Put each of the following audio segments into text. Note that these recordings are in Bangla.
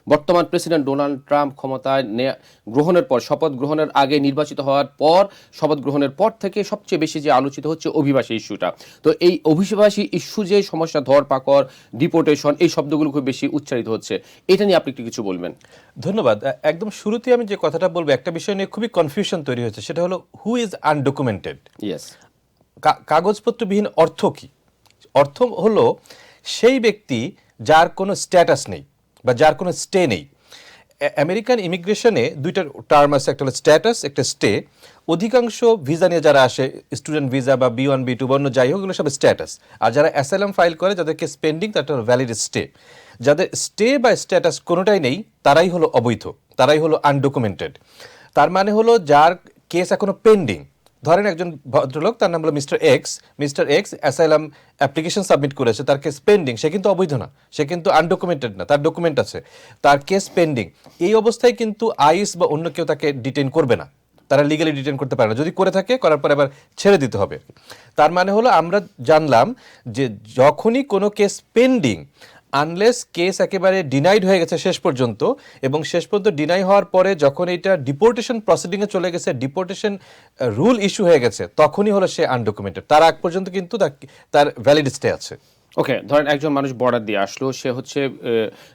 বর্তমান প্রেসিডেন্ট ডোনাল্ড ট্রাম্প ক্ষমতায় গ্রহণের পর, শপথ গ্রহণের আগে, নির্বাচিত হওয়ার পর, শপথ গ্রহণের পর থেকে সবচেয়ে বেশি যে আলোচিত হচ্ছে অভিবাসী ইস্যুটা। তো এই অভিবাসী ইস্যু যে সমস্যা, ধরপাকড়, ডিপোর্টেশন, এই শব্দগুলো খুব বেশি উচ্চারিত হচ্ছে, এটা নিয়ে আপনি একটু কিছু বলবেন। ধন্যবাদ। একদম শুরুতে আমি যে কথাটা বলবো, একটা বিষয় নিয়ে খুবই কনফিউশন তৈরি হয়েছে, সেটা হলো হু ইজ আনডকুমেন্টেড। ইয়েস। কাগজপত্রবিহীন অর্থ কি? অর্থ হলো সেই ব্যক্তি যার কোনো স্ট্যাটাস নেই বা যার কোনো স্টে নেই। আমেরিকান ইমিগ্রেশনে দুইটা টার্ম আছে, একটা হলো স্ট্যাটাস, একটা স্টে। অধিকাংশ ভিসা নিয়ে যারা আসে, স্টুডেন্ট ভিসা বা B1 B2 বা অন্য যাই হোক, এগুলো সব স্ট্যাটাস। আর যারা অ্যাসাইলাম ফাইল করে, যাদেরকে স্পেন্ডিং, তাটা হলো ভ্যালিড স্টে। যাদের স্টে বা স্ট্যাটাস কোনোটাই নেই, তারাই হলো অবৈধ, তারাই হলো আনডকুমেন্টেড। তার মানে হলো যার কেস এখনো পেন্ডিং। ধরেন একজন ভদ্রলোক, তার নাম হলো mister x asylum application submit করেছে, তার কেস পেন্ডিং, সে কিন্তু অবৈধ না, সে কিন্তু আনডকুমেন্টেড না, তার ডকুমেন্ট আছে, তার কেস পেন্ডিং। এই অবস্থায় কিন্তু আইস বা অন্য কেউ তাকে ডিটেইন করবে না, তারা লিগালি ডিটেইন করতে পারে না। যদি করে থাকে, করার পর আবার ছেড়ে দিতে হবে। তার মানে হলো আমরা জানলাম যে যখনই কোনো কেস পেন্ডিং, আনলেস কেস একেবারে ডিনাইড হয়ে গেছে শেষ পর্যন্ত, এবং শেষ পর্যন্ত ডিনাই হওয়ার পরে যখন এটা ডিপোর্টেশন প্রসিডিংয়ে চলে গেছে, ডিপোর্টেশন রুল ইস্যু হয়ে গেছে, তখনই হলো সে আনডকুমেন্টেড। তার আগ পর্যন্ত কিন্তু তার ভ্যালিড স্টে আছে। ওকে, ধরেন একজন মানুষ বর্ডার দিয়ে আসলো, সে হচ্ছে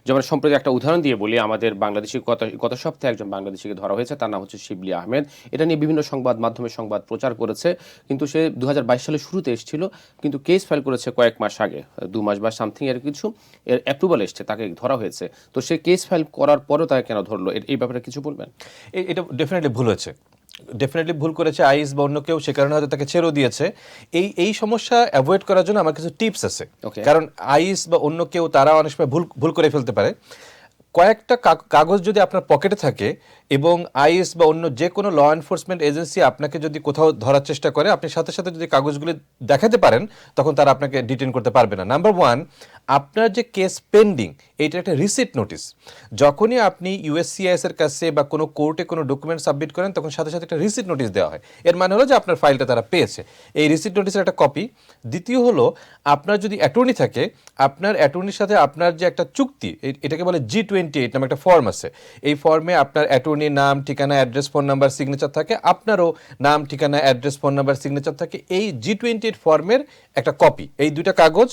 যেমন সম্প্রতি একটা উদাহরণ দিয়ে বলি, আমাদের বাংলাদেশি গত সপ্তাহে একজন বাংলাদেশিকে ধরা হয়েছে, তার নাম হচ্ছে শিবলি আহমেদ। এটা নিয়ে বিভিন্ন সংবাদ মাধ্যমে সংবাদ প্রচার করেছে, কিন্তু সে 2022 সালের শুরুতে এসেছিল, কিন্তু কেস ফাইল করেছে কয়েক মাস আগে, 2 মাস বা সামথিং এর কিছু, এর অ্যাপ্রুভাল এসছে, তাকে ধরা হয়েছে। তো সে কেস ফাইল করার পরেও তাকে কেন ধরলো, এই ব্যাপারে কিছু বলবেন? এটা ডেফিনেটলি ভুল হয়েছে, ডেফিনেটলি ভুল করেছে আইস বা অন্য কেউ, সে কারণে হয়তো তাকে ছেড়েও দিয়েছে। এই সমস্যা অ্যাভয়েড করার জন্য আমার কিছু টিপস আছে। কারণ আইস বা অন্য কেউ তারা অনেক সময় ভুল করে ফেলতে পারে। কয়েকটা কাগজ যদি আপনার পকেটে থাকে এবং আইএস বা অন্য যে কোনো ল এনফোর্সমেন্ট এজেন্সি আপনাকে যদি কোথাও ধরার চেষ্টা করে, আপনি সাথে সাথে যদি কাগজগুলি দেখাতে পারেন, তখন তারা আপনাকে ডিটেইন করতে পারবে না। নাম্বার ওয়ান, আপনার যে কেস পেন্ডিং, এইটা একটা রিসিট নোটিস। যখনই আপনি ইউএসসিআইএস এর কাছে বা কোনো কোর্টে কোনো ডকুমেন্ট সাবমিট করেন, তখন সাথে সাথে একটা রিসিট নোটিস দেওয়া হয়। এর মানে হলো যে আপনার ফাইলটা তারা পেয়েছে। এই রিসিট নোটিসের একটা কপি। দ্বিতীয় হলো, আপনার যদি অ্যাটর্নি থাকে, আপনার অ্যাটর্নির সাথে আপনার যে একটা চুক্তি, এটাকে বলে G28 নামে একটা ফর্ম আছে। এই ফর্মে আপনার অ্যাটর্নির নাম, ঠিকানা, অ্যাড্রেস, ফোন নাম্বার, সিগনেচার থাকে, আপনারও নাম, ঠিকানা, অ্যাড্রেস, ফোন নাম্বার, সিগনেচার থাকে। এই G28 ফর্মের একটা কপি, এই দুইটা কাগজ।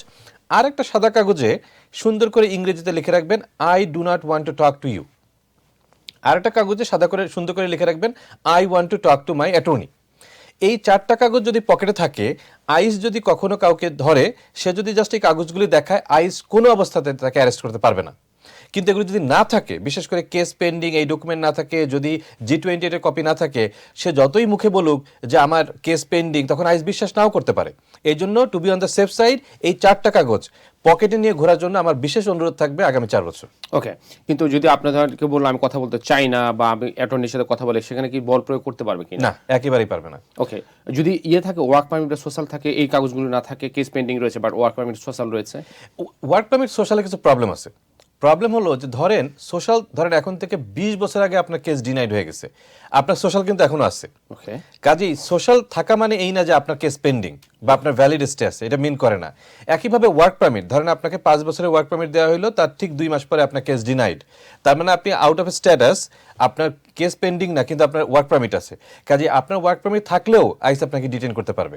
আর একটা সাদা কাগজে সুন্দর করে ইংরেজিতে লিখে রাখবেন, I do not want to talk to you. আর একটা কাগজে সাদা করে সুন্দর করে লিখে রাখবেন, I want to talk to my attorney. এই চারটা কাগজ যদি পকেটে থাকে, আইস যদি কখনো কাউকে ধরে, সে যদি জাস্ট এই কাগজগুলি দেখায়, আইস কোনো অবস্থাতে তাকে অ্যারেস্ট করতে পারবে না। কিন্তু এগুলো যদি না থাকে, বিশেষ করে কেস পেন্ডিং, এই ডকুমেন্ট না থাকে, যদি G28 এর কপি না থাকে, সে যতই মুখে বলুক যে আমার কেস পেন্ডিং, তখন আইস বিশ্বাস নাও করতে পারে। এই জন্য to be on the safe side, এই চারটা কাগজ পকেটে নিয়ে ঘোরার জন্য আমার বিশেষ অনুরোধ থাকবে আগামী 4 বছর। ওকে, কিন্তু যদি আপনাদেরকে বললো আমি কথা বলতে চাই না বা আমি অ্যাটর্নির সাথে কথা বলে, সেখানে কি বল প্রয়োগ করতে পারবে কি না, একেবারেই পারবে না। ওকে, যদি থাকে, ওয়ার্ক পারমিট সোশ্যাল থাকে, এই কাগজগুলো না থাকে, কেস পেন্ডিং রয়েছে বাট ওয়ার্ক পারমিট সোশ্যাল রয়েছে। ওয়ার্ক পারমিট সোশ্যালে কিছু প্রবলেম আছে। প্রবলেম হলো যে ধরেন এখন থেকে 20 বছর আগে আপনার কেস ডিনাইড হয়ে গেছে, আপনার সোশ্যাল কিন্তু এখনো আছে। ওকে, কাজেই সোশ্যাল থাকা মানে এই না যে আপনার কেস পেন্ডিং বা আপনার ভ্যালিড স্টে আছে, এটা মিন করে না। একইভাবে ওয়ার্ক পারমিট, ধরেন আপনাকে 5 বছরের ওয়ার্ক পারমিট দেওয়া হলো, তার ঠিক 2 মাস পরে আপনার কেস ডিনাইড, তার মানে আপনি আউট অফ স্ট্যাটাস, আপনার কেস পেন্ডিং না, কিন্তু আপনার ওয়ার্ক পারমিট আছে। কাজেই আপনার ওয়ার্ক পারমিট থাকলেও আইস আপনাকে ডিটেইন করতে পারবে।